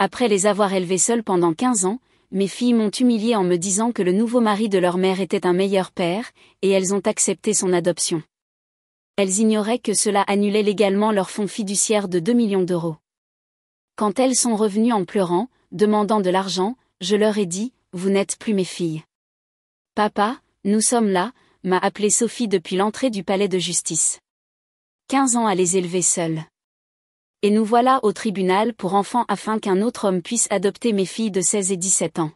Après les avoir élevées seules pendant 15 ans, mes filles m'ont humiliée en me disant que le nouveau mari de leur mère était un meilleur père, et elles ont accepté son adoption. Elles ignoraient que cela annulait légalement leur fonds fiduciaire de 2 millions d'euros. Quand elles sont revenues en pleurant, demandant de l'argent, je leur ai dit, « Vous n'êtes plus mes filles. »« Papa, nous sommes là », m'a appelé Sophie depuis l'entrée du palais de justice. 15 ans à les élever seules. Et nous voilà au tribunal pour enfants afin qu'un autre homme puisse adopter mes filles de 16 et 17 ans.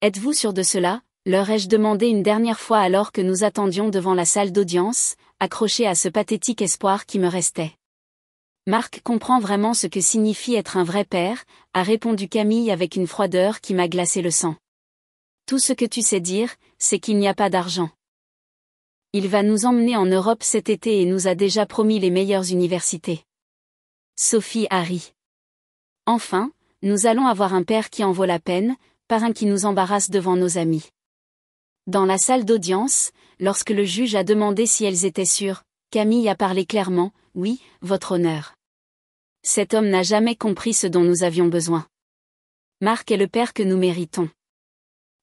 Êtes-vous sûr de cela ? Leur ai-je demandé une dernière fois alors que nous attendions devant la salle d'audience, accrochée à ce pathétique espoir qui me restait. Marc comprend vraiment ce que signifie être un vrai père, a répondu Camille avec une froideur qui m'a glacé le sang. Tout ce que tu sais dire, c'est qu'il n'y a pas d'argent. Il va nous emmener en Europe cet été et nous a déjà promis les meilleures universités. Sophie a ri. Enfin, nous allons avoir un père qui en vaut la peine, pas un qui nous embarrasse devant nos amis. Dans la salle d'audience, lorsque le juge a demandé si elles étaient sûres, Camille a parlé clairement, « Oui, votre honneur. » Cet homme n'a jamais compris ce dont nous avions besoin. Marc est le père que nous méritons.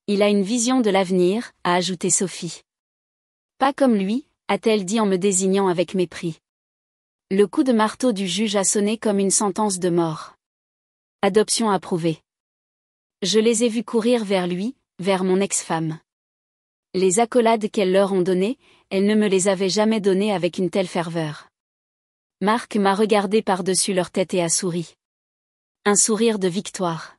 Il a une vision de l'avenir, a ajouté Sophie. Pas comme lui, a-t-elle dit en me désignant avec mépris. Le coup de marteau du juge a sonné comme une sentence de mort. Adoption approuvée. Je les ai vus courir vers lui, vers mon ex-femme. Les accolades qu'elles leur ont données, elles ne me les avaient jamais données avec une telle ferveur. Marc m'a regardé par-dessus leur tête et a souri. Un sourire de victoire.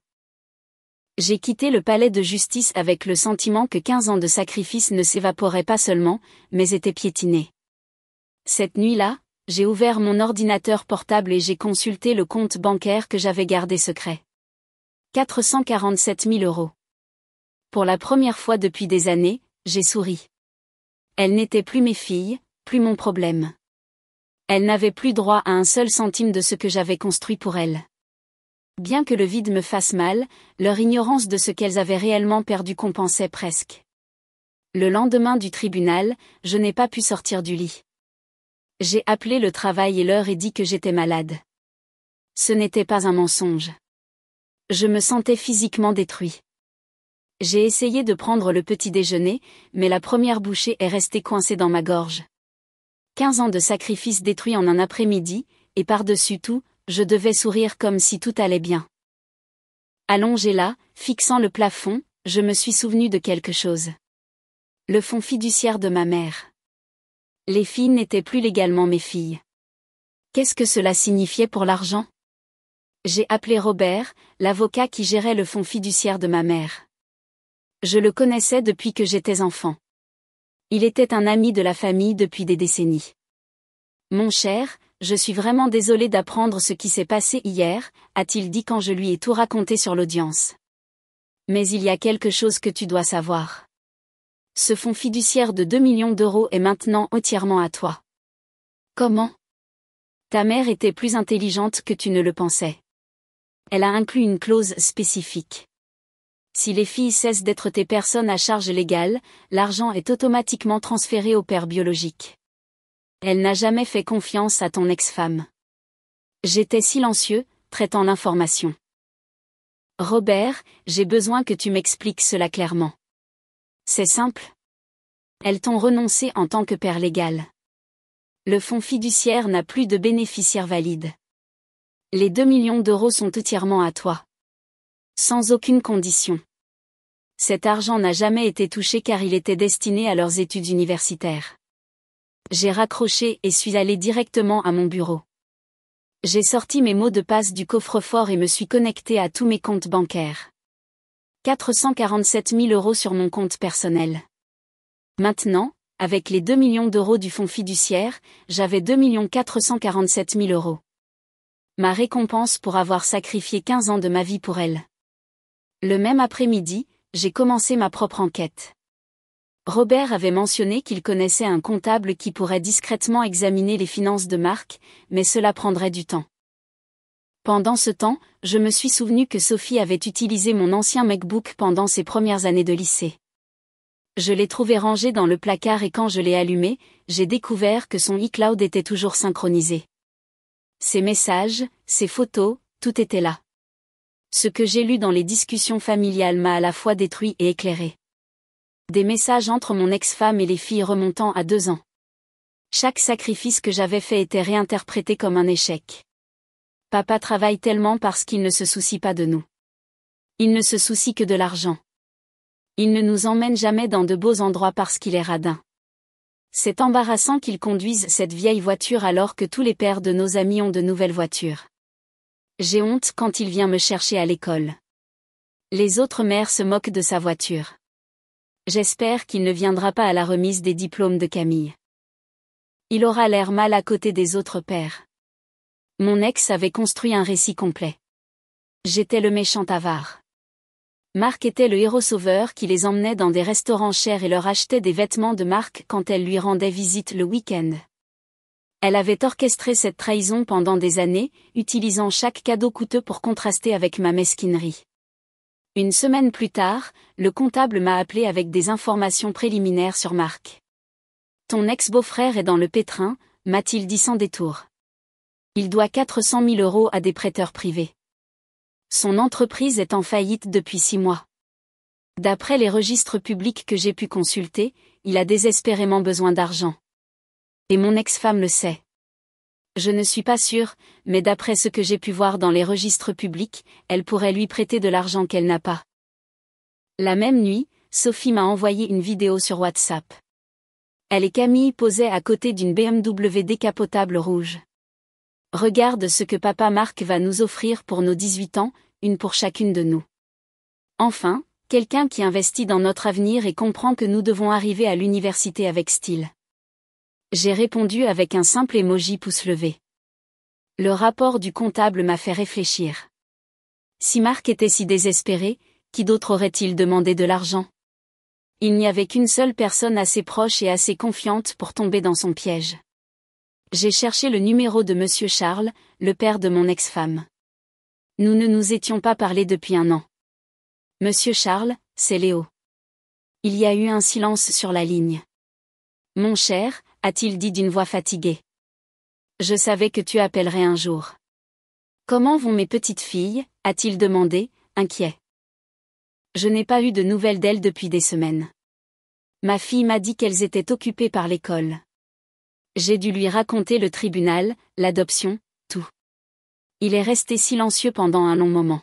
J'ai quitté le palais de justice avec le sentiment que 15 ans de sacrifice ne s'évaporaient pas seulement, mais étaient piétinés. Cette nuit-là, j'ai ouvert mon ordinateur portable et j'ai consulté le compte bancaire que j'avais gardé secret. 447 000 €. Pour la première fois depuis des années, j'ai souri. Elles n'étaient plus mes filles, plus mon problème. Elles n'avaient plus droit à un seul centime de ce que j'avais construit pour elles. Bien que le vide me fasse mal, leur ignorance de ce qu'elles avaient réellement perdu compensait presque. Le lendemain du tribunal, je n'ai pas pu sortir du lit. J'ai appelé le travail et leur ai dit que j'étais malade. Ce n'était pas un mensonge. Je me sentais physiquement détruit. J'ai essayé de prendre le petit déjeuner, mais la première bouchée est restée coincée dans ma gorge. 15 ans de sacrifice détruits en un après-midi, et par-dessus tout, je devais sourire comme si tout allait bien. Allongé là, fixant le plafond, je me suis souvenu de quelque chose. Le fonds fiduciaire de ma mère. Les filles n'étaient plus légalement mes filles. Qu'est-ce que cela signifiait pour l'argent ? J'ai appelé Robert, l'avocat qui gérait le fonds fiduciaire de ma mère. Je le connaissais depuis que j'étais enfant. Il était un ami de la famille depuis des décennies. Mon cher, je suis vraiment désolé d'apprendre ce qui s'est passé hier, a-t-il dit quand je lui ai tout raconté sur l'audience. Mais il y a quelque chose que tu dois savoir. Ce fonds fiduciaire de 2 millions d'euros est maintenant entièrement à toi. Comment ? Ta mère était plus intelligente que tu ne le pensais. Elle a inclus une clause spécifique. Si les filles cessent d'être tes personnes à charge légale, l'argent est automatiquement transféré au père biologique. Elle n'a jamais fait confiance à ton ex-femme. J'étais silencieux, traitant l'information. Robert, j'ai besoin que tu m'expliques cela clairement. C'est simple. Elles t'ont renoncé en tant que père légal. Le fonds fiduciaire n'a plus de bénéficiaire valide. Les 2 millions d'euros sont entièrement à toi. Sans aucune condition. Cet argent n'a jamais été touché car il était destiné à leurs études universitaires. J'ai raccroché et suis allé directement à mon bureau. J'ai sorti mes mots de passe du coffre-fort et me suis connecté à tous mes comptes bancaires. 447 000 € sur mon compte personnel. Maintenant, avec les 2 millions d'euros du fonds fiduciaire, j'avais 2 447 000 €. Ma récompense pour avoir sacrifié 15 ans de ma vie pour elle. Le même après-midi, j'ai commencé ma propre enquête. Robert avait mentionné qu'il connaissait un comptable qui pourrait discrètement examiner les finances de Marc, mais cela prendrait du temps. Pendant ce temps, je me suis souvenu que Sophie avait utilisé mon ancien MacBook pendant ses premières années de lycée. Je l'ai trouvé rangé dans le placard et quand je l'ai allumé, j'ai découvert que son iCloud était toujours synchronisé. Ses messages, ses photos, tout était là. Ce que j'ai lu dans les discussions familiales m'a à la fois détruit et éclairé. Des messages entre mon ex-femme et les filles remontant à 2 ans. Chaque sacrifice que j'avais fait était réinterprété comme un échec. Papa travaille tellement parce qu'il ne se soucie pas de nous. Il ne se soucie que de l'argent. Il ne nous emmène jamais dans de beaux endroits parce qu'il est radin. C'est embarrassant qu'il conduise cette vieille voiture alors que tous les pères de nos amis ont de nouvelles voitures. J'ai honte quand il vient me chercher à l'école. Les autres mères se moquent de sa voiture. J'espère qu'il ne viendra pas à la remise des diplômes de Camille. Il aura l'air mal à côté des autres pères. Mon ex avait construit un récit complet. J'étais le méchant avare. Marc était le héros sauveur qui les emmenait dans des restaurants chers et leur achetait des vêtements de marque quand elle lui rendait visite le week-end. Elle avait orchestré cette trahison pendant des années, utilisant chaque cadeau coûteux pour contraster avec ma mesquinerie. Une semaine plus tard, le comptable m'a appelé avec des informations préliminaires sur Marc. Ton ex-beau-frère est dans le pétrin, m'a-t-il dit sans détour. Il doit 400 000 € à des prêteurs privés. Son entreprise est en faillite depuis 6 mois. D'après les registres publics que j'ai pu consulter, il a désespérément besoin d'argent. Et mon ex-femme le sait. Je ne suis pas sûre, mais d'après ce que j'ai pu voir dans les registres publics, elle pourrait lui prêter de l'argent qu'elle n'a pas. La même nuit, Sophie m'a envoyé une vidéo sur WhatsApp. Elle et Camille posaient à côté d'une BMW décapotable rouge. Regarde ce que papa Marc va nous offrir pour nos 18 ans, une pour chacune de nous. Enfin, quelqu'un qui investit dans notre avenir et comprend que nous devons arriver à l'université avec style. J'ai répondu avec un simple emoji pouce levé. Le rapport du comptable m'a fait réfléchir. Si Marc était si désespéré, qui d'autre aurait-il demandé de l'argent? Il n'y avait qu'une seule personne assez proche et assez confiante pour tomber dans son piège. J'ai cherché le numéro de Monsieur Charles, le père de mon ex-femme. Nous ne nous étions pas parlé depuis 1 an. Monsieur Charles, c'est Léo. Il y a eu un silence sur la ligne. Mon cher, a-t-il dit d'une voix fatiguée. Je savais que tu appellerais un jour. Comment vont mes petites filles, a-t-il demandé, inquiet. Je n'ai pas eu de nouvelles d'elles depuis des semaines. Ma fille m'a dit qu'elles étaient occupées par l'école. J'ai dû lui raconter le tribunal, l'adoption, tout. Il est resté silencieux pendant un long moment.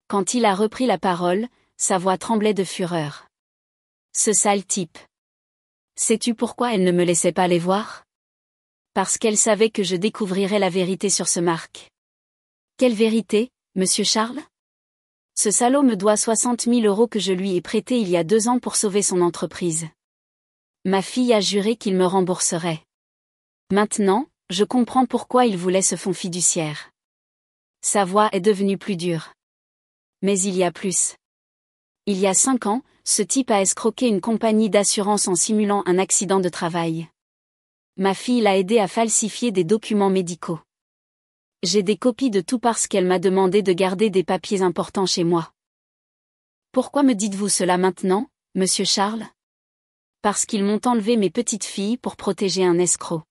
Quand il a repris la parole, sa voix tremblait de fureur. Ce sale type. Sais-tu pourquoi elle ne me laissait pas les voir? Parce qu'elle savait que je découvrirais la vérité sur ce Marc. Quelle vérité, monsieur Charles? Ce salaud me doit 60 000 € que je lui ai prêtés il y a 2 ans pour sauver son entreprise. Ma fille a juré qu'il me rembourserait. Maintenant, je comprends pourquoi il voulait ce fonds fiduciaire. Sa voix est devenue plus dure. Mais il y a plus. Il y a 5 ans, ce type a escroqué une compagnie d'assurance en simulant un accident de travail. Ma fille l'a aidé à falsifier des documents médicaux. J'ai des copies de tout parce qu'elle m'a demandé de garder des papiers importants chez moi. Pourquoi me dites-vous cela maintenant, monsieur Charles? Parce qu'ils m'ont enlevé mes petites filles pour protéger un escroc.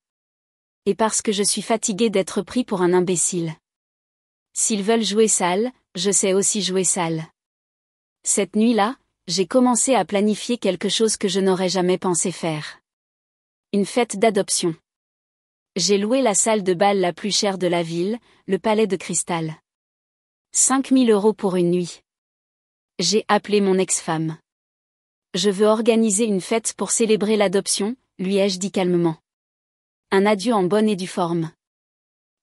Et parce que je suis fatiguée d'être pris pour un imbécile. S'ils veulent jouer sale, je sais aussi jouer sale. Cette nuit-là, j'ai commencé à planifier quelque chose que je n'aurais jamais pensé faire. Une fête d'adoption. J'ai loué la salle de bal la plus chère de la ville, le Palais de Cristal. 5 000 € pour une nuit. J'ai appelé mon ex-femme. Je veux organiser une fête pour célébrer l'adoption, lui ai-je dit calmement. Un adieu en bonne et due forme.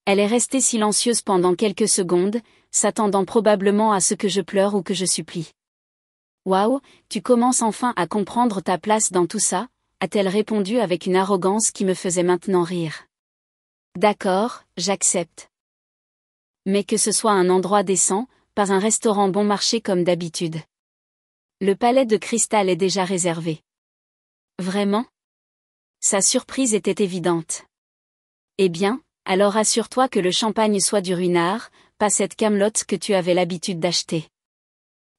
Elle est restée silencieuse pendant quelques secondes, s'attendant probablement à ce que je pleure ou que je supplie. Waouh, tu commences enfin à comprendre ta place dans tout ça, a-t-elle répondu avec une arrogance qui me faisait maintenant rire. D'accord, j'accepte. Mais que ce soit un endroit décent, pas un restaurant bon marché comme d'habitude. Le Palais de Cristal est déjà réservé. Vraiment? Sa surprise était évidente. Eh bien, alors assure-toi que le champagne soit du Ruinart, pas cette camelote que tu avais l'habitude d'acheter.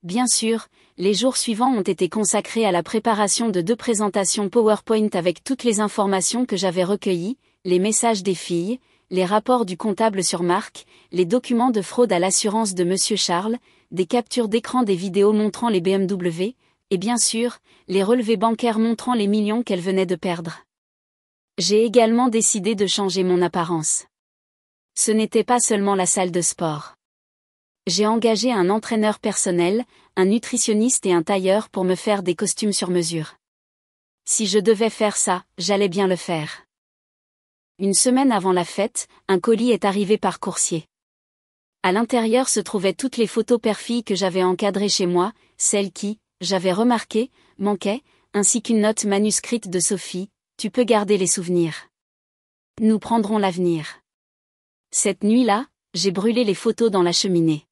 Bien sûr, les jours suivants ont été consacrés à la préparation de 2 présentations PowerPoint avec toutes les informations que j'avais recueillies, les messages des filles, les rapports du comptable sur Marc, les documents de fraude à l'assurance de Monsieur Charles, des captures d'écran des vidéos montrant les BMW, et bien sûr, les relevés bancaires montrant les millions qu'elle venait de perdre. J'ai également décidé de changer mon apparence. Ce n'était pas seulement la salle de sport. J'ai engagé un entraîneur personnel, un nutritionniste et un tailleur pour me faire des costumes sur mesure. Si je devais faire ça, j'allais bien le faire. Une semaine avant la fête, un colis est arrivé par coursier. À l'intérieur se trouvaient toutes les photos père-fille que j'avais encadrées chez moi, celles qui, j'avais remarqué, manquaient, ainsi qu'une note manuscrite de Sophie, tu peux garder les souvenirs. Nous prendrons l'avenir. Cette nuit-là, j'ai brûlé les photos dans la cheminée.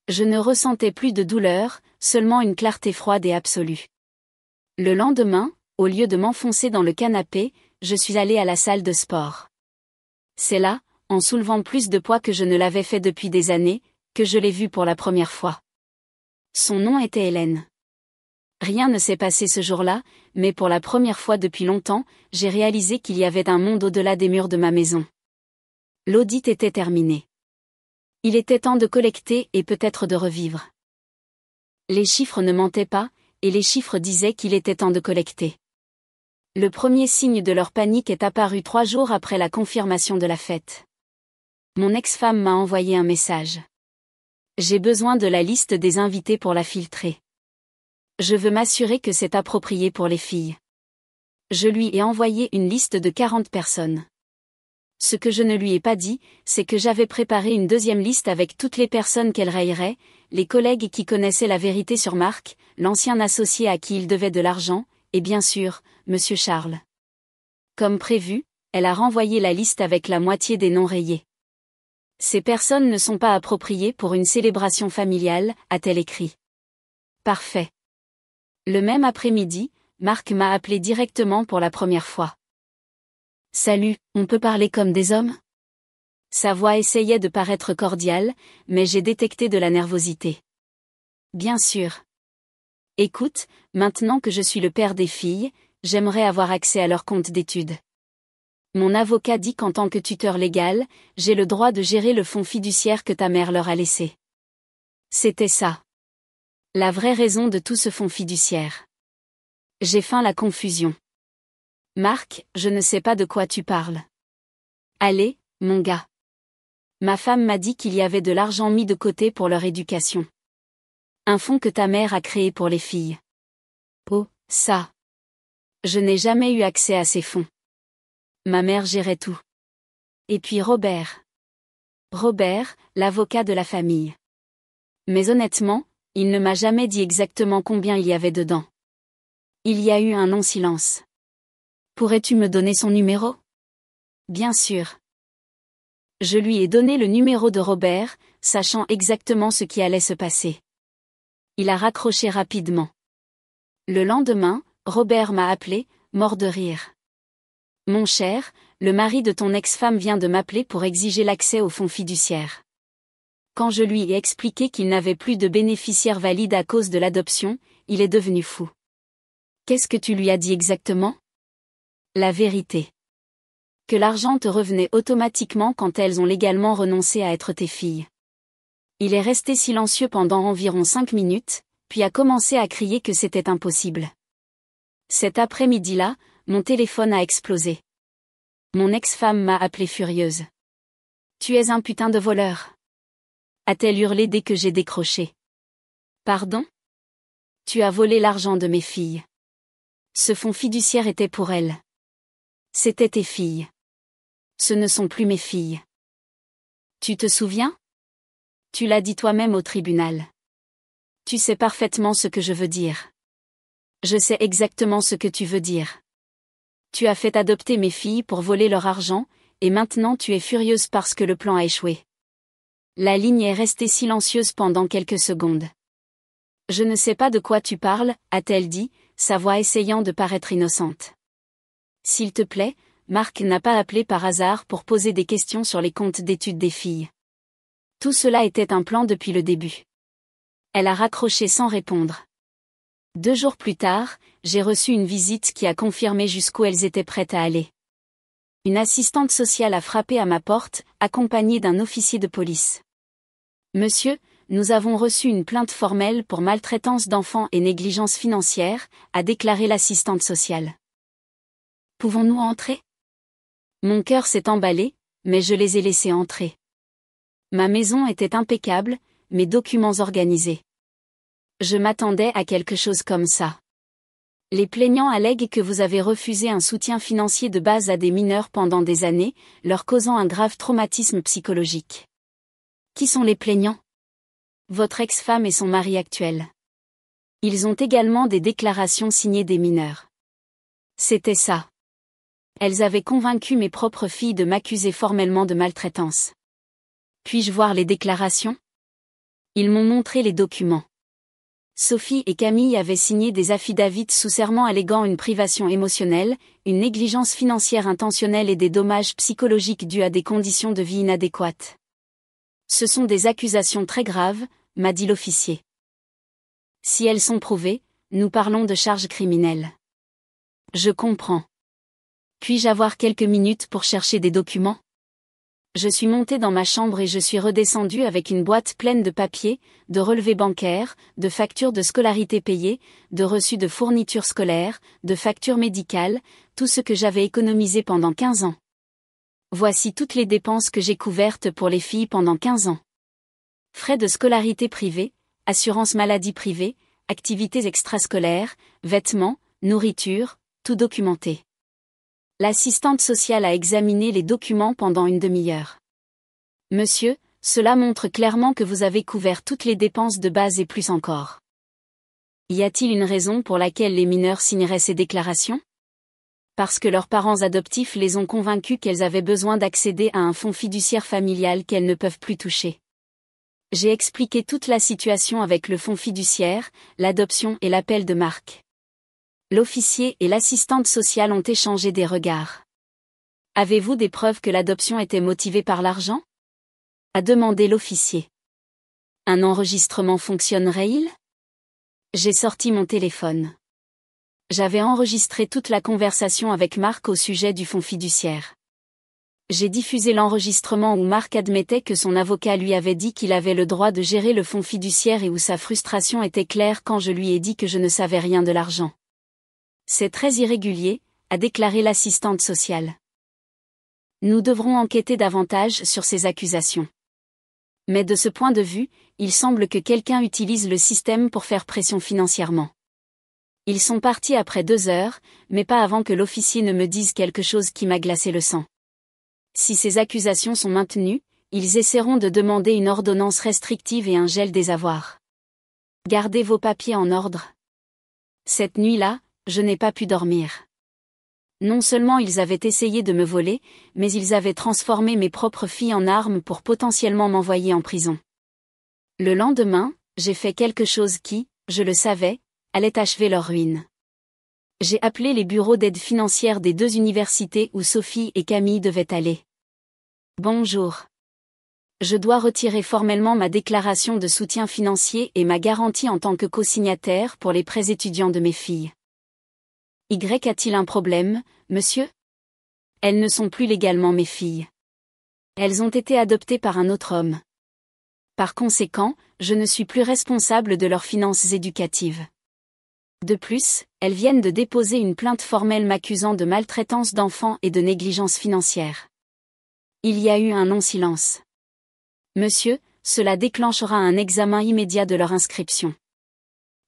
Je ne ressentais plus de douleur, seulement une clarté froide et absolue. Le lendemain, au lieu de m'enfoncer dans le canapé, je suis allée à la salle de sport. C'est là, en soulevant plus de poids que je ne l'avais fait depuis des années, que je l'ai vue pour la première fois. Son nom était Hélène. Rien ne s'est passé ce jour-là, mais pour la première fois depuis longtemps, j'ai réalisé qu'il y avait un monde au-delà des murs de ma maison. L'audit était terminé. Il était temps de collecter et peut-être de revivre. Les chiffres ne mentaient pas, et les chiffres disaient qu'il était temps de collecter. Le premier signe de leur panique est apparu 3 jours après la confirmation de la fête. Mon ex-femme m'a envoyé un message. J'ai besoin de la liste des invités pour la filtrer. Je veux m'assurer que c'est approprié pour les filles. Je lui ai envoyé une liste de 40 personnes. Ce que je ne lui ai pas dit, c'est que j'avais préparé une deuxième liste avec toutes les personnes qu'elle raillerait, les collègues qui connaissaient la vérité sur Marc, l'ancien associé à qui il devait de l'argent, et bien sûr, Monsieur Charles. Comme prévu, elle a renvoyé la liste avec la moitié des noms rayés. Ces personnes ne sont pas appropriées pour une célébration familiale, a-t-elle écrit. Parfait. Le même après-midi, Marc m'a appelé directement pour la première fois. Salut, on peut parler comme des hommes? Sa voix essayait de paraître cordiale, mais j'ai détecté de la nervosité. Bien sûr. Écoute, maintenant que je suis le père des filles, j'aimerais avoir accès à leur compte d'études. Mon avocat dit qu'en tant que tuteur légal, j'ai le droit de gérer le fonds fiduciaire que ta mère leur a laissé. C'était ça. La vraie raison de tout ce fonds fiduciaire. J'ai feint la confusion. Marc, je ne sais pas de quoi tu parles. Allez, mon gars. Ma femme m'a dit qu'il y avait de l'argent mis de côté pour leur éducation. Un fonds que ta mère a créé pour les filles. Oh, ça. Je n'ai jamais eu accès à ces fonds. Ma mère gérait tout. Et puis Robert. Robert, l'avocat de la famille. Mais honnêtement, il ne m'a jamais dit exactement combien il y avait dedans. Il y a eu un long silence. Pourrais-tu me donner son numéro? Bien sûr. Je lui ai donné le numéro de Robert, sachant exactement ce qui allait se passer. Il a raccroché rapidement. Le lendemain, Robert m'a appelé, mort de rire. Mon cher, le mari de ton ex-femme vient de m'appeler pour exiger l'accès au fonds fiduciaire. Quand je lui ai expliqué qu'il n'avait plus de bénéficiaires valides à cause de l'adoption, il est devenu fou. Qu'est-ce que tu lui as dit exactement? La vérité. Que l'argent te revenait automatiquement quand elles ont légalement renoncé à être tes filles. Il est resté silencieux pendant environ 5 minutes, puis a commencé à crier que c'était impossible. Cet après-midi-là, mon téléphone a explosé. Mon ex-femme m'a appelée furieuse. Tu es un putain de voleur. A-t-elle hurlé dès que j'ai décroché. Pardon? Tu as volé l'argent de mes filles. Ce fonds fiduciaire était pour elles. C'était tes filles. Ce ne sont plus mes filles. Tu te souviens? Tu l'as dit toi-même au tribunal. Tu sais parfaitement ce que je veux dire. Je sais exactement ce que tu veux dire. Tu as fait adopter mes filles pour voler leur argent, et maintenant tu es furieuse parce que le plan a échoué. La ligne est restée silencieuse pendant quelques secondes. Je ne sais pas de quoi tu parles, a-t-elle dit, sa voix essayant de paraître innocente. S'il te plaît, Marc n'a pas appelé par hasard pour poser des questions sur les comptes d'études des filles. Tout cela était un plan depuis le début. Elle a raccroché sans répondre. 2 jours plus tard, j'ai reçu une visite qui a confirmé jusqu'où elles étaient prêtes à aller. Une assistante sociale a frappé à ma porte, accompagnée d'un officier de police. Monsieur, nous avons reçu une plainte formelle pour maltraitance d'enfants et négligence financière, a déclaré l'assistante sociale. Pouvons-nous entrer? Mon cœur s'est emballé, mais je les ai laissés entrer. Ma maison était impeccable, mes documents organisés. Je m'attendais à quelque chose comme ça. Les plaignants allèguent que vous avez refusé un soutien financier de base à des mineurs pendant des années, leur causant un grave traumatisme psychologique. Qui sont les plaignants? Votre ex-femme et son mari actuel. Ils ont également des déclarations signées des mineurs. C'était ça. Elles avaient convaincu mes propres filles de m'accuser formellement de maltraitance. Puis-je voir les déclarations? Ils m'ont montré les documents. Sophie et Camille avaient signé des affidavits sous serment alléguant une privation émotionnelle, une négligence financière intentionnelle et des dommages psychologiques dus à des conditions de vie inadéquates. Ce sont des accusations très graves, m'a dit l'officier. Si elles sont prouvées, nous parlons de charges criminelles. Je comprends. Puis-je avoir quelques minutes pour chercher des documents? Je suis montée dans ma chambre et je suis redescendue avec une boîte pleine de papiers, de relevés bancaires, de factures de scolarité payées, de reçus de fournitures scolaires, de factures médicales, tout ce que j'avais économisé pendant 15 ans. Voici toutes les dépenses que j'ai couvertes pour les filles pendant 15 ans. Frais de scolarité privée, assurance maladie privée, activités extrascolaires, vêtements, nourriture, tout documenté. L'assistante sociale a examiné les documents pendant une demi-heure. Monsieur, cela montre clairement que vous avez couvert toutes les dépenses de base et plus encore. Y a-t-il une raison pour laquelle les mineurs signeraient ces déclarations? Parce que leurs parents adoptifs les ont convaincus qu'elles avaient besoin d'accéder à un fonds fiduciaire familial qu'elles ne peuvent plus toucher. J'ai expliqué toute la situation avec le fonds fiduciaire, l'adoption et l'appel de Marc. L'officier et l'assistante sociale ont échangé des regards. Avez-vous des preuves que l'adoption était motivée par l'argent? A demandé l'officier. Un enregistrement fonctionnerait-il? J'ai sorti mon téléphone. J'avais enregistré toute la conversation avec Marc au sujet du fonds fiduciaire. J'ai diffusé l'enregistrement où Marc admettait que son avocat lui avait dit qu'il avait le droit de gérer le fonds fiduciaire et où sa frustration était claire quand je lui ai dit que je ne savais rien de l'argent. C'est très irrégulier, a déclaré l'assistante sociale. Nous devrons enquêter davantage sur ces accusations. Mais de ce point de vue, il semble que quelqu'un utilise le système pour faire pression financièrement. Ils sont partis après 2 heures, mais pas avant que l'officier ne me dise quelque chose qui m'a glacé le sang. Si ces accusations sont maintenues, ils essaieront de demander une ordonnance restrictive et un gel des avoirs. Gardez vos papiers en ordre. Cette nuit-là, je n'ai pas pu dormir. Non seulement ils avaient essayé de me voler, mais ils avaient transformé mes propres filles en armes pour potentiellement m'envoyer en prison. Le lendemain, j'ai fait quelque chose qui, je le savais, allait achever leur ruine. J'ai appelé les bureaux d'aide financière des 2 universités où Sophie et Camille devaient aller. Bonjour. Je dois retirer formellement ma déclaration de soutien financier et ma garantie en tant que co-signataire pour les prêts étudiants de mes filles. Y a-t-il un problème, monsieur? Elles ne sont plus légalement mes filles. Elles ont été adoptées par un autre homme. Par conséquent, je ne suis plus responsable de leurs finances éducatives. De plus, elles viennent de déposer une plainte formelle m'accusant de maltraitance d'enfants et de négligence financière. Il y a eu un non-silence. Monsieur, cela déclenchera un examen immédiat de leur inscription.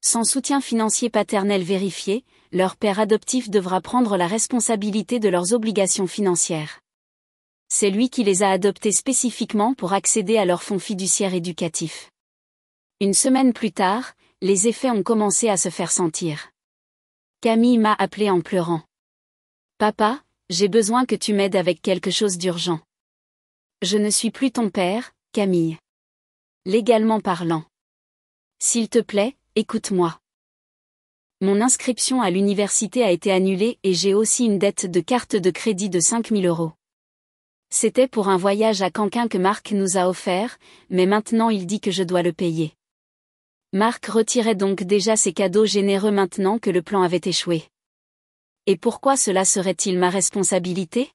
Sans soutien financier paternel vérifié, leur père adoptif devra prendre la responsabilité de leurs obligations financières. C'est lui qui les a adoptés spécifiquement pour accéder à leur fonds fiduciaire éducatif. Une semaine plus tard, les effets ont commencé à se faire sentir. Camille m'a appelé en pleurant. Papa, j'ai besoin que tu m'aides avec quelque chose d'urgent. Je ne suis plus ton père, Camille. Légalement parlant. S'il te plaît, écoute-moi. Mon inscription à l'université a été annulée et j'ai aussi une dette de carte de crédit de 5 000 €. C'était pour un voyage à Canquin que Marc nous a offert, mais maintenant il dit que je dois le payer. Marc retirait donc déjà ses cadeaux généreux maintenant que le plan avait échoué. Et pourquoi cela serait-il ma responsabilité?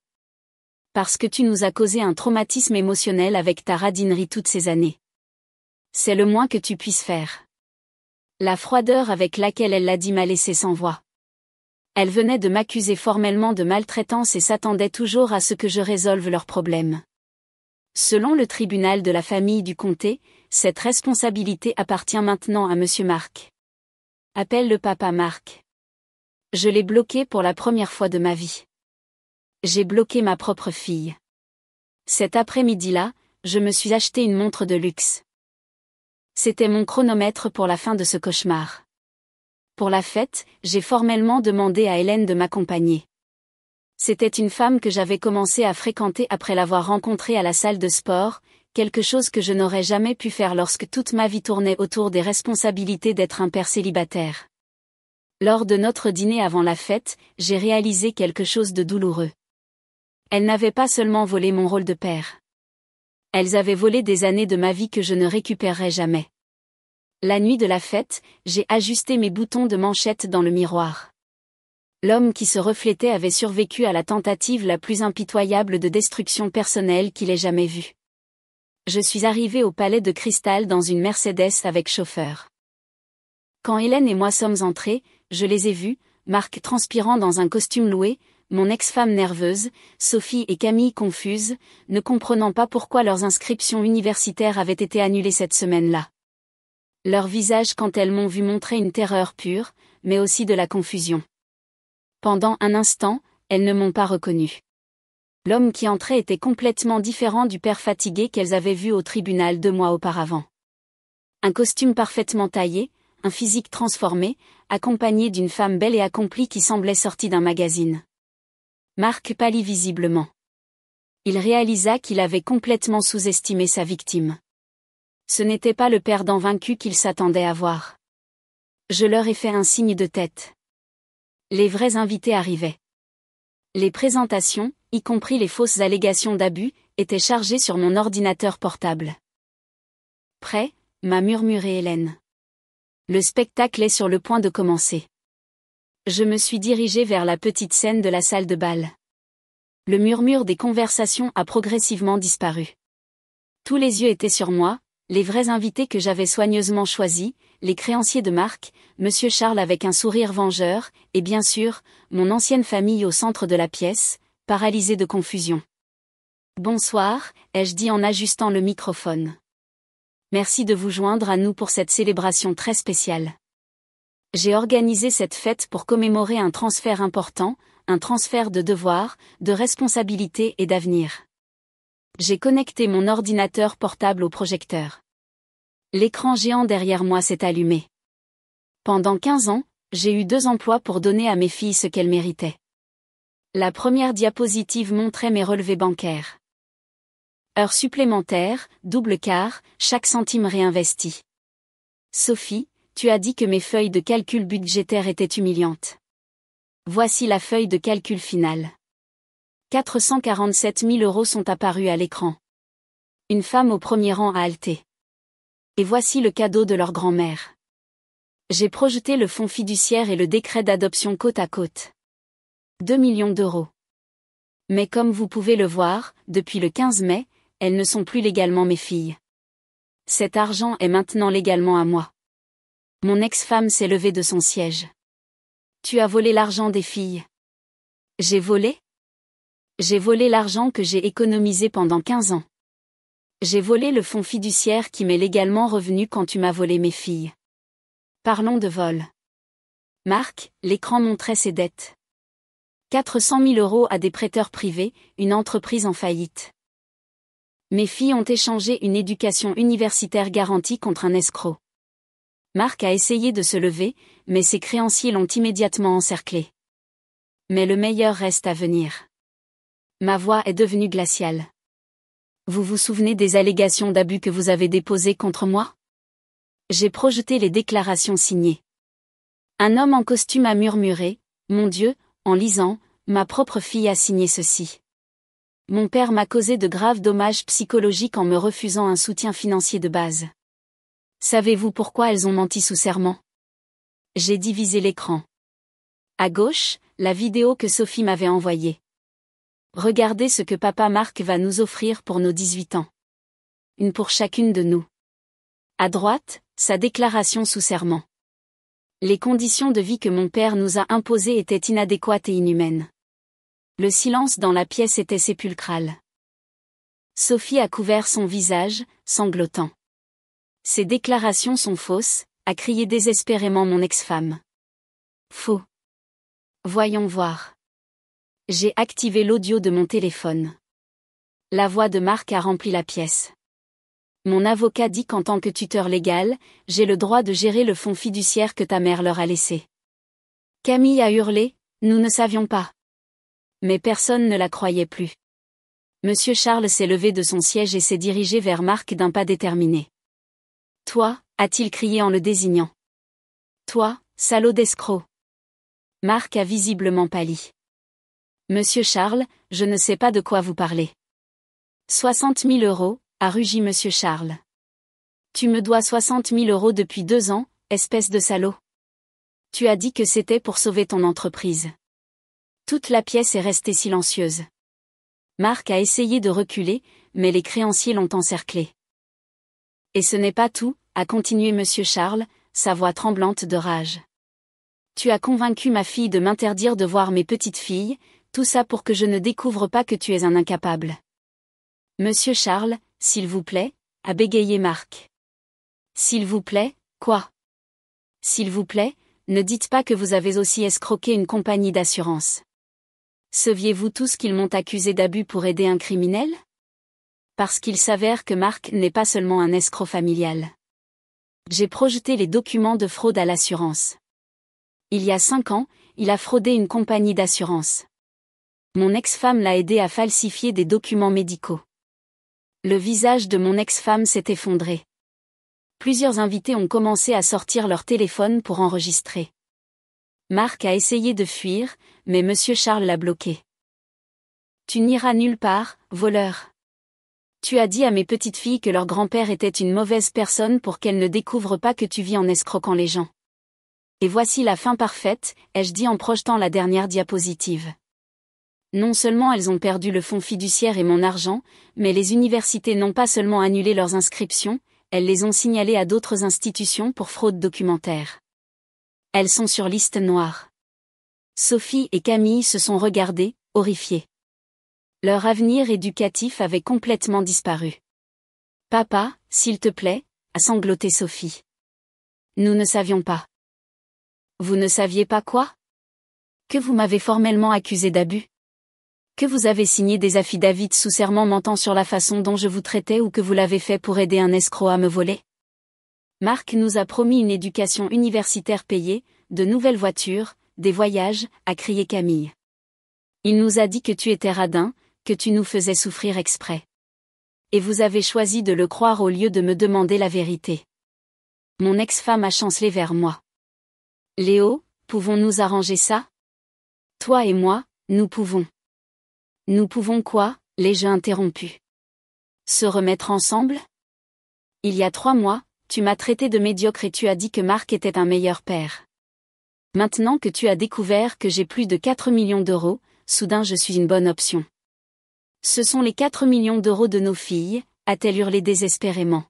Parce que tu nous as causé un traumatisme émotionnel avec ta radinerie toutes ces années. C'est le moins que tu puisses faire. La froideur avec laquelle elle l'a dit m'a laissé sans voix. Elle venait de m'accuser formellement de maltraitance et s'attendait toujours à ce que je résolve leurs problèmes. Selon le tribunal de la famille du comté, cette responsabilité appartient maintenant à Monsieur Mark. Appelle le papa Mark. Je l'ai bloqué pour la première fois de ma vie. J'ai bloqué ma propre fille. Cet après-midi-là, je me suis acheté une montre de luxe. C'était mon chronomètre pour la fin de ce cauchemar. Pour la fête, j'ai formellement demandé à Hélène de m'accompagner. C'était une femme que j'avais commencé à fréquenter après l'avoir rencontrée à la salle de sport, quelque chose que je n'aurais jamais pu faire lorsque toute ma vie tournait autour des responsabilités d'être un père célibataire. Lors de notre dîner avant la fête, j'ai réalisé quelque chose de douloureux. Elles n'avaient pas seulement volé mon rôle de père. Elles avaient volé des années de ma vie que je ne récupérerai jamais. La nuit de la fête, j'ai ajusté mes boutons de manchette dans le miroir. L'homme qui se reflétait avait survécu à la tentative la plus impitoyable de destruction personnelle qu'il ait jamais vue. Je suis arrivé au palais de cristal dans une Mercedes avec chauffeur. Quand Hélène et moi sommes entrés, je les ai vus, Marc transpirant dans un costume loué, mon ex-femme nerveuse, Sophie et Camille confuses, ne comprenant pas pourquoi leurs inscriptions universitaires avaient été annulées cette semaine-là. Leurs visages quand elles m'ont vu montrer une terreur pure, mais aussi de la confusion. Pendant un instant, elles ne m'ont pas reconnu. L'homme qui entrait était complètement différent du père fatigué qu'elles avaient vu au tribunal 2 mois auparavant. Un costume parfaitement taillé, un physique transformé, accompagné d'une femme belle et accomplie qui semblait sortie d'un magazine. Marc pâlit visiblement. Il réalisa qu'il avait complètement sous-estimé sa victime. Ce n'était pas le perdant vaincu qu'il s'attendait à voir. Je leur ai fait un signe de tête. Les vrais invités arrivaient. Les présentations, y compris les fausses allégations d'abus, étaient chargées sur mon ordinateur portable. Prêt, m'a murmuré Hélène. Le spectacle est sur le point de commencer. Je me suis dirigé vers la petite scène de la salle de bal. Le murmure des conversations a progressivement disparu. Tous les yeux étaient sur moi, les vrais invités que j'avais soigneusement choisis, les créanciers de Marc, Monsieur Charles avec un sourire vengeur, et bien sûr, mon ancienne famille au centre de la pièce, paralysée de confusion. Bonsoir, ai-je dit en ajustant le microphone. Merci de vous joindre à nous pour cette célébration très spéciale. J'ai organisé cette fête pour commémorer un transfert important, un transfert de devoirs, de responsabilités et d'avenir. J'ai connecté mon ordinateur portable au projecteur. L'écran géant derrière moi s'est allumé. Pendant 15 ans, j'ai eu 2 emplois pour donner à mes filles ce qu'elles méritaient. La première diapositive montrait mes relevés bancaires. Heures supplémentaires, double quart, chaque centime réinvesti. Sophie, tu as dit que mes feuilles de calcul budgétaire étaient humiliantes. Voici la feuille de calcul finale. 447 000 € sont apparus à l'écran. Une femme au premier rang a halté. Et voici le cadeau de leur grand-mère. J'ai projeté le fonds fiduciaire et le décret d'adoption côte à côte. 2 millions d'euros. Mais comme vous pouvez le voir, depuis le 15 mai, elles ne sont plus légalement mes filles. Cet argent est maintenant légalement à moi. Mon ex-femme s'est levée de son siège. Tu as volé l'argent des filles. J'ai volé ? J'ai volé l'argent que j'ai économisé pendant 15 ans. J'ai volé le fonds fiduciaire qui m'est légalement revenu quand tu m'as volé mes filles. Parlons de vol. Marc, l'écran montrait ses dettes. 400 000 € à des prêteurs privés, une entreprise en faillite. Mes filles ont échangé une éducation universitaire garantie contre un escroc. Marc a essayé de se lever, mais ses créanciers l'ont immédiatement encerclé. Mais le meilleur reste à venir. Ma voix est devenue glaciale. Vous vous souvenez des allégations d'abus que vous avez déposées contre moi ? J'ai projeté les déclarations signées. Un homme en costume a murmuré, « Mon Dieu », en lisant, « Ma propre fille a signé ceci. Mon père m'a causé de graves dommages psychologiques en me refusant un soutien financier de base. Savez-vous pourquoi elles ont menti sous serment ? J'ai divisé l'écran. À gauche, la vidéo que Sophie m'avait envoyée. Regardez ce que papa Marc va nous offrir pour nos 18 ans. Une pour chacune de nous. À droite, sa déclaration sous serment. Les conditions de vie que mon père nous a imposées étaient inadéquates et inhumaines. Le silence dans la pièce était sépulcral. Sophie a couvert son visage, sanglotant. Ces déclarations sont fausses, a crié désespérément mon ex-femme. Faux. Voyons voir. J'ai activé l'audio de mon téléphone. La voix de Marc a rempli la pièce. Mon avocat dit qu'en tant que tuteur légal, j'ai le droit de gérer le fonds fiduciaire que ta mère leur a laissé. Camille a hurlé, nous ne savions pas. Mais personne ne la croyait plus. Monsieur Charles s'est levé de son siège et s'est dirigé vers Marc d'un pas déterminé. Toi, a-t-il crié en le désignant. Toi, salaud d'escroc. Marc a visiblement pâli. Monsieur Charles, je ne sais pas de quoi vous parlez. 60 000 €, a rugi Monsieur Charles. Tu me dois 60 000 € depuis 2 ans, espèce de salaud. Tu as dit que c'était pour sauver ton entreprise. Toute la pièce est restée silencieuse. Marc a essayé de reculer, mais les créanciers l'ont encerclé. Et ce n'est pas tout, a continué Monsieur Charles, sa voix tremblante de rage. Tu as convaincu ma fille de m'interdire de voir mes petites filles, tout ça pour que je ne découvre pas que tu es un incapable. Monsieur Charles, s'il vous plaît, a bégayé Marc. S'il vous plaît, quoi? S'il vous plaît, ne dites pas que vous avez aussi escroqué une compagnie d'assurance. Saviez-vous tous qu'ils m'ont accusé d'abus pour aider un criminel? Parce qu'il s'avère que Marc n'est pas seulement un escroc familial. J'ai projeté les documents de fraude à l'assurance. Il y a 5 ans, il a fraudé une compagnie d'assurance. Mon ex-femme l'a aidé à falsifier des documents médicaux. Le visage de mon ex-femme s'est effondré. Plusieurs invités ont commencé à sortir leur téléphone pour enregistrer. Marc a essayé de fuir, mais Monsieur Charles l'a bloqué. Tu n'iras nulle part, voleur. Tu as dit à mes petites filles que leur grand-père était une mauvaise personne pour qu'elles ne découvrent pas que tu vis en escroquant les gens. Et voici la fin parfaite, ai-je dit en projetant la dernière diapositive. Non seulement elles ont perdu le fonds fiduciaire et mon argent, mais les universités n'ont pas seulement annulé leurs inscriptions, elles les ont signalées à d'autres institutions pour fraude documentaire. Elles sont sur liste noire. Sophie et Camille se sont regardées, horrifiées. Leur avenir éducatif avait complètement disparu. Papa, s'il te plaît, a sangloté Sophie. Nous ne savions pas. Vous ne saviez pas quoi? Que vous m'avez formellement accusé d'abus? Que vous avez signé des affidavits sous serment mentant sur la façon dont je vous traitais ou que vous l'avez fait pour aider un escroc à me voler? Marc nous a promis une éducation universitaire payée, de nouvelles voitures, des voyages, a crié Camille. Il nous a dit que tu étais radin, que tu nous faisais souffrir exprès. Et vous avez choisi de le croire au lieu de me demander la vérité. Mon ex-femme a chancelé vers moi. Léo, pouvons-nous arranger ça? Toi et moi, nous pouvons. Nous pouvons quoi? L'ai-je interrompu. Se remettre ensemble? Il y a 3 mois, tu m'as traité de médiocre et tu as dit que Marc était un meilleur père. Maintenant que tu as découvert que j'ai plus de 4 millions d'euros, soudain je suis une bonne option. Ce sont les 4 millions d'euros de nos filles, a-t-elle hurlé désespérément.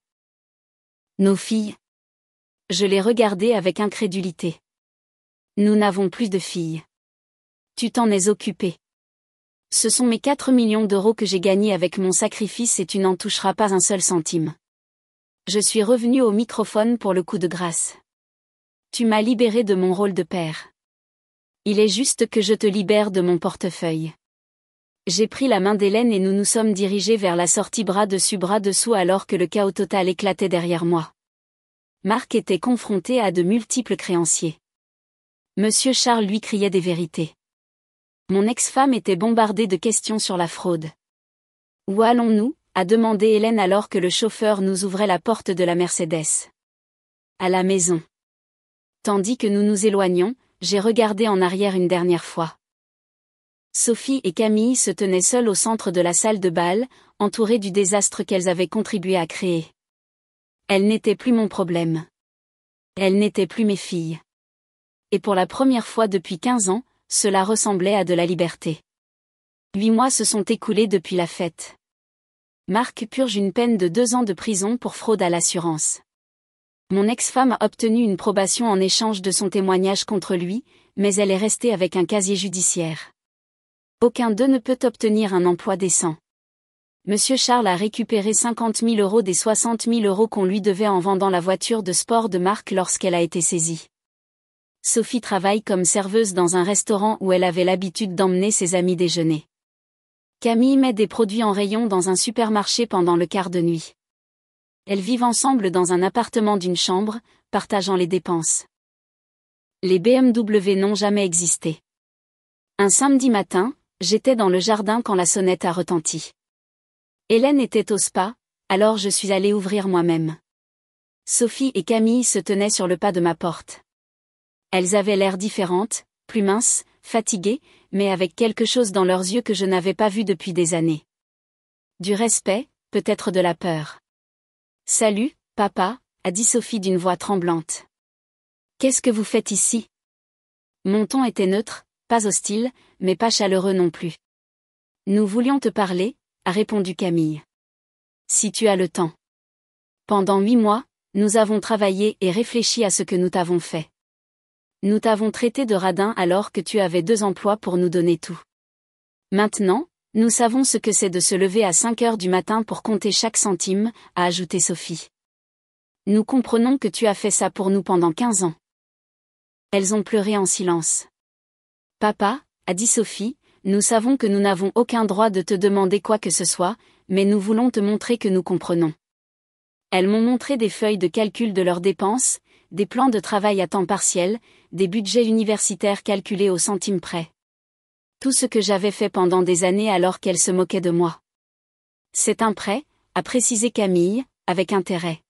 Nos filles? Je l'ai regardée avec incrédulité. Nous n'avons plus de filles. Tu t'en es occupé. Ce sont mes 4 millions d'euros que j'ai gagnés avec mon sacrifice et tu n'en toucheras pas un seul centime. Je suis revenu au microphone pour le coup de grâce. Tu m'as libéré de mon rôle de père. Il est juste que je te libère de mon portefeuille. J'ai pris la main d'Hélène et nous nous sommes dirigés vers la sortie bras dessus bras dessous alors que le chaos total éclatait derrière moi. Marc était confronté à de multiples créanciers. Monsieur Charles lui criait des vérités. Mon ex-femme était bombardée de questions sur la fraude. Où allons-nous? A demandé Hélène alors que le chauffeur nous ouvrait la porte de la Mercedes. À la maison. Tandis que nous nous éloignions, j'ai regardé en arrière une dernière fois. Sophie et Camille se tenaient seules au centre de la salle de bal, entourées du désastre qu'elles avaient contribué à créer. Elles n'étaient plus mon problème. Elles n'étaient plus mes filles. Et pour la première fois depuis 15 ans, cela ressemblait à de la liberté. 8 mois se sont écoulés depuis la fête. Marc purge une peine de 2 ans de prison pour fraude à l'assurance. Mon ex-femme a obtenu une probation en échange de son témoignage contre lui, mais elle est restée avec un casier judiciaire. Aucun d'eux ne peut obtenir un emploi décent. Monsieur Charles a récupéré 50 000 € des 60 000 € qu'on lui devait en vendant la voiture de sport de Marc lorsqu'elle a été saisie. Sophie travaille comme serveuse dans un restaurant où elle avait l'habitude d'emmener ses amis déjeuner. Camille met des produits en rayon dans un supermarché pendant le quart de nuit. Elles vivent ensemble dans un appartement d'une chambre, partageant les dépenses. Les BMW n'ont jamais existé. Un samedi matin, j'étais dans le jardin quand la sonnette a retenti. Hélène était au spa, alors je suis allée ouvrir moi-même. Sophie et Camille se tenaient sur le pas de ma porte. Elles avaient l'air différentes, plus minces, fatiguées, mais avec quelque chose dans leurs yeux que je n'avais pas vu depuis des années. Du respect, peut-être de la peur. « Salut, papa », a dit Sophie d'une voix tremblante. « Qu'est-ce que vous faites ici ?» Mon ton était neutre, pas hostile, mais pas chaleureux non plus. « Nous voulions te parler », a répondu Camille. « Si tu as le temps. » Pendant 8 mois, nous avons travaillé et réfléchi à ce que nous t'avons fait. Nous t'avons traité de radin alors que tu avais 2 emplois pour nous donner tout. Maintenant, nous savons ce que c'est de se lever à 5 heures du matin pour compter chaque centime, a ajouté Sophie. Nous comprenons que tu as fait ça pour nous pendant 15 ans. Elles ont pleuré en silence. Papa, a dit Sophie, nous savons que nous n'avons aucun droit de te demander quoi que ce soit, mais nous voulons te montrer que nous comprenons. Elles m'ont montré des feuilles de calcul de leurs dépenses, des plans de travail à temps partiel, des budgets universitaires calculés au centime près. Tout ce que j'avais fait pendant des années alors qu'elles se moquaient de moi. C'est un prêt, a précisé Camille, avec intérêt.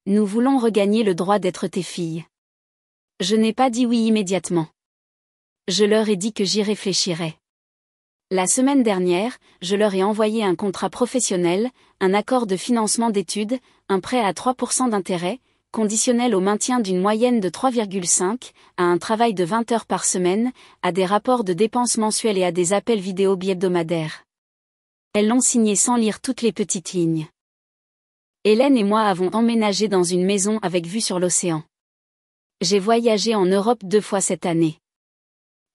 Nous voulons regagner le droit d'être tes filles. Je n'ai pas dit oui immédiatement. Je leur ai dit que j'y réfléchirais. La semaine dernière, je leur ai envoyé un contrat professionnel, un accord de financement d'études, un prêt à 3% d'intérêt, conditionnel au maintien d'une moyenne de 3,5, à un travail de 20 heures par semaine, à des rapports de dépenses mensuels et à des appels vidéo bi-hebdomadaires. Elles l'ont signé sans lire toutes les petites lignes. Hélène et moi avons emménagé dans une maison avec vue sur l'océan. J'ai voyagé en Europe 2 fois cette année.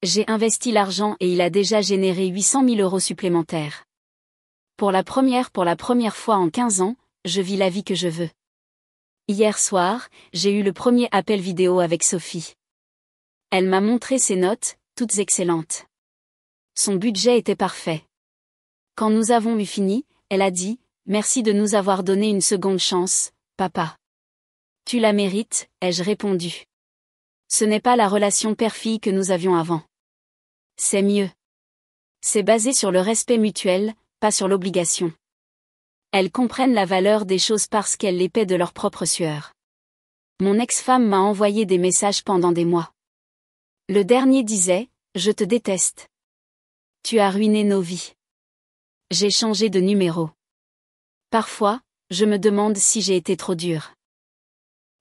J'ai investi l'argent et il a déjà généré 800 000 € supplémentaires. Pour la première fois en 15 ans, je vis la vie que je veux. Hier soir, j'ai eu le premier appel vidéo avec Sophie. Elle m'a montré ses notes, toutes excellentes. Son budget était parfait. Quand nous avons eu fini, elle a dit « Merci de nous avoir donné une seconde chance, papa. » « Tu la mérites », ai-je répondu. Ce n'est pas la relation père-fille que nous avions avant. C'est mieux. C'est basé sur le respect mutuel, pas sur l'obligation. Elles comprennent la valeur des choses parce qu'elles les paient de leur propre sueur. Mon ex-femme m'a envoyé des messages pendant des mois. Le dernier disait « Je te déteste. Tu as ruiné nos vies. » J'ai changé de numéro. Parfois, je me demande si j'ai été trop dure.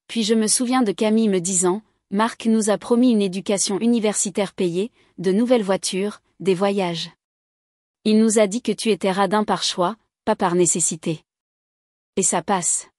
Puis je me souviens de Camille me disant « Marc nous a promis une éducation universitaire payée, de nouvelles voitures, des voyages. Il nous a dit que tu étais radin par choix, pas par nécessité. » Et ça passe.